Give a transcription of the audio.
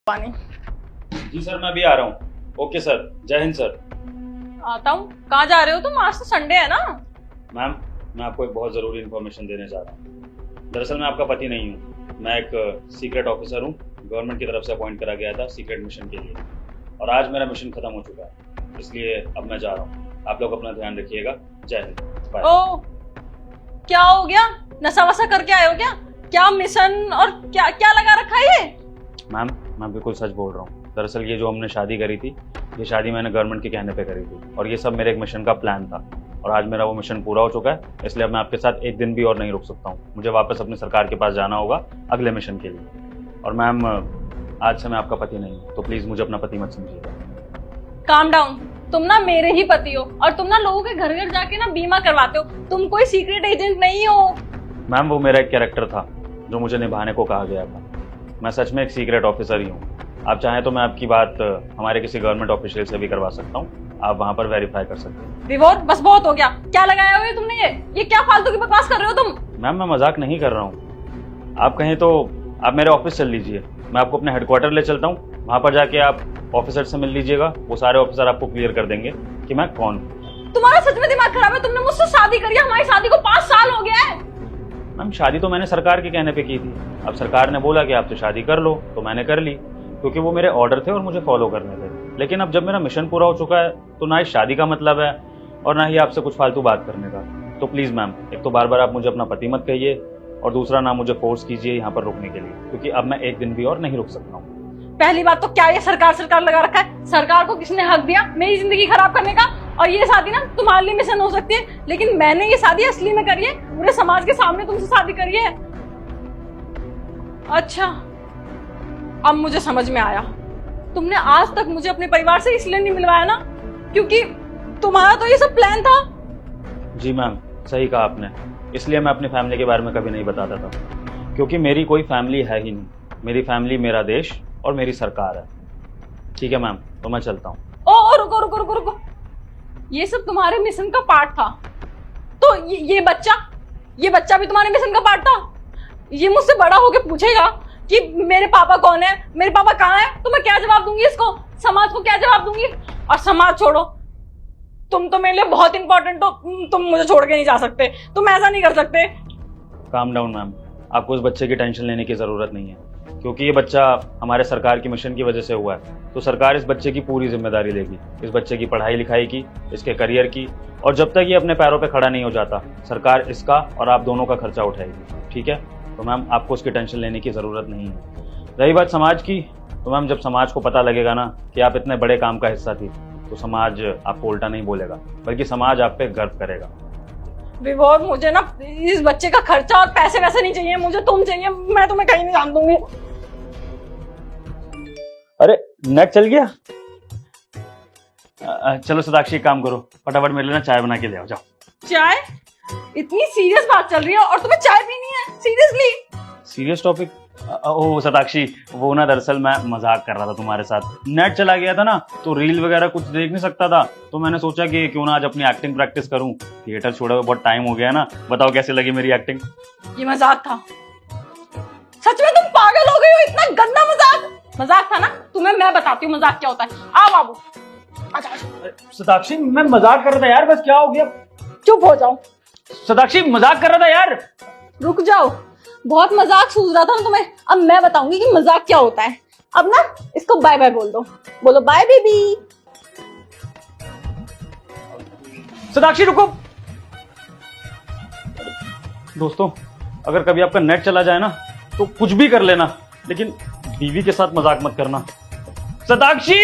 पानी। जी सर, मैं अभी आ रहा हूँ। ओके सर, जय हिंद सर। आता हूँ। कहाँ जा रहे हो तुम? आज तो संडे है ना। मैम, मैं आपको एक बहुत ज़रूरी इन्फॉर्मेशन देने जा रहा हूँ। दरअसल मैं आपका पति नहीं हूँ, मैं एक सीक्रेट ऑफिसर हूँ। गवर्नमेंट की तरफ से अपॉइंट करा गया था सीक्रेट मिशन के लिए, और आज मेरा मिशन खत्म हो चुका है, इसलिए अब मैं जा रहा हूँ। आप लोग अपना ध्यान रखिएगा। जय हिंद, बाय। ओ, क्या हो गया? नशा वशा करके आए हो क्या? क्या मिशन और क्या क्या लगा रखा है ये? मैम, मैं बिल्कुल सच बोल रहा हूँ। दरअसल ये जो हमने शादी करी थी, ये शादी मैंने गवर्नमेंट के कहने पे करी थी, और ये सब मेरे एक मिशन का प्लान था, और आज मेरा वो मिशन पूरा हो चुका है। इसलिए अब मैं आपके साथ एक दिन भी और नहीं रुक सकता हूँ। मुझे वापस अपनी सरकार के पास जाना होगा अगले मिशन के लिए। और मैम, आज से मैं आपका पति नहीं हूँ, तो प्लीज़ मुझे अपना पति मत समझिएगा। Calm down. तुम ना मेरे ही पति हो, और तुम ना लोगों के घर घर जाके ना बीमा करवाते हो। तुम कोई सीक्रेट एजेंट नहीं हो। मैम, वो मेरा एक कैरेक्टर था जो मुझे निभाने को कहा गया था। मैं सच में एक सीक्रेट ऑफिसर ही हूँ। आप चाहें तो मैं आपकी बात हमारे किसी गवर्नमेंट ऑफिशियल से भी करवा सकता हूँ। आप वहाँ पर वेरीफाई कर सकते हैं। विवोर, बस बहुत हो गया। क्या लगाया हुआ है तुमने? ये क्या फालतू की बकवास कर रहे हो तुम? मैम, मैं मजाक नहीं कर रहा हूँ। आप कहें तो आप मेरे ऑफिस चल लीजिए, मैं आपको अपने हेडक्वार्टर ले चलता हूँ। वहाँ पर जाके आप ऑफिसर से मिल लीजिएगा। वो सारे ऑफिसर आपको क्लियर कर देंगे कि मैं कौन हूँ। तुम्हारा सच में दिमाग खराब है? तुमने मुझसे शादी करी है, हमारी शादी को 5 साल हो गया है। मैम, शादी तो मैंने सरकार के कहने पे की थी। अब सरकार ने बोला कि आपसे शादी कर लो, तो मैंने कर ली, क्योंकि वो मेरे ऑर्डर थे और मुझे फॉलो करने थे। लेकिन अब जब मेरा मिशन पूरा हो चुका है, तो ना इस शादी का मतलब है और ना ही आपसे कुछ फालतू बात करने का। तो प्लीज़ मैम, एक तो बार बार आप मुझे अपना पति मत कहिए, और दूसरा ना मुझे फोर्स कीजिए यहाँ पर रुकने के लिए, क्योंकि अब मैं एक दिन भी और नहीं रुक सकता हूँ। पहली बात तो क्या ये सरकार लगा रखा है? सरकार को किसने हक दिया मेरी जिंदगी खराब करने का? और ये शादी ना तुम्हारे लिए मिशन हो सकती है, लेकिन मैंने ये शादी असली में करी है, पूरे समाज के सामने तुमसे शादी करी है। अच्छा, अब मुझे समझ में आया। तुमने आज तक मुझे अपने परिवार से इसलिए नहीं मिलवाया ना, क्योंकि तुम्हारा तो ये सब प्लान था। जी मैम, सही कहा आपने। इसलिए मैं अपनी फैमिली के बारे में कभी नहीं बताता था, क्योंकि मेरी कोई फैमिली है ही नहीं। मेरी फैमिली मेरा देश और मेरी सरकार है। ठीक है मैम, तो मैं चलता हूँ। ओ रुको रुको रुको रुको, ये सब तुम्हारे मिशन का पार्ट था? तो ये बच्चा भी तुम्हारे मिशन का पार्ट था? ये मुझसे बड़ा होके पूछेगा कि मेरे पापा कौन है, मेरे पापा कहाँ है, तो मैं क्या जवाब दूंगी इसको? समाज को क्या जवाब दूंगी? और समाज छोड़ो, तुम तो मेरे लिए बहुत इंपॉर्टेंट हो। तुम मुझे छोड़ के नहीं जा सकते, तुम ऐसा नहीं कर सकते। काम डाउन मैम, आपको उस बच्चे की टेंशन लेने की ज़रूरत नहीं है, क्योंकि ये बच्चा हमारे सरकार की मिशन की वजह से हुआ है। तो सरकार इस बच्चे की पूरी जिम्मेदारी लेगी, इस बच्चे की पढ़ाई लिखाई की, इसके करियर की, और जब तक ये अपने पैरों पे खड़ा नहीं हो जाता, सरकार इसका और आप दोनों का खर्चा उठाएगी। ठीक है? तो मैम, आपको उसकी टेंशन लेने की ज़रूरत नहीं है। रही बात समाज की, तो मैम, जब समाज को पता लगेगा ना कि आप इतने बड़े काम का हिस्सा थी, तो समाज आपको उल्टा नहीं बोलेगा, बल्कि समाज आप पे गर्व करेगा। विभोर, मुझे ना इस बच्चे का खर्चा और पैसे वैसे नहीं चाहिए, मुझे तुम चाहिए। मैं तुम्हें कहीं नहीं जान दूंगी। अरे, नेट चल गया। चलो सदाक्षी, एक काम करो, फटाफट मेरे लिए ना चाय बना के ले आओ, जाओ। चाय? इतनी सीरियस बात चल रही है और तुम्हें चाय पीनी है? सीरियसली? Serious topic? ओ सदाक्षी, वो ना दरअसल मैं मजाक कर रहा था तुम्हारे साथ। नेट चला गया था ना, तो रील वगैरह कुछ देख नहीं सकता था, तो मैंने सोचा कि क्यों ना आज अपनी एक्टिंग प्रैक्टिस करूं। थिएटर छोड़े हुए बहुत टाइम हो गया ना। बताओ कैसी लगी मेरी एक्टिंग? ये मजाक था? सच में तुम पागल हो गई हो? इतना गंदा मजाक था ना? तुम्हें मैं बताती हूँ मजाक क्या होता है। आओ बाबू, आजा। सदाक्षी, मैं मजाक कर रहा था यार, बस क्या हो गया? चुप हो जाओ। सदाक्षी, मजाक कर रहा था यार। रुक जाओ, बहुत मजाक सूझ रहा था ना तुम्हें। अब मैं बताऊंगी कि मजाक क्या होता है। अब ना इसको बाय बाय बोल दो। बोलो बाय बेबी। सदाक्षी रुको। दोस्तों, अगर कभी आपका नेट चला जाए ना, तो कुछ भी कर लेना, लेकिन बीवी के साथ मजाक मत करना। सदाक्षी!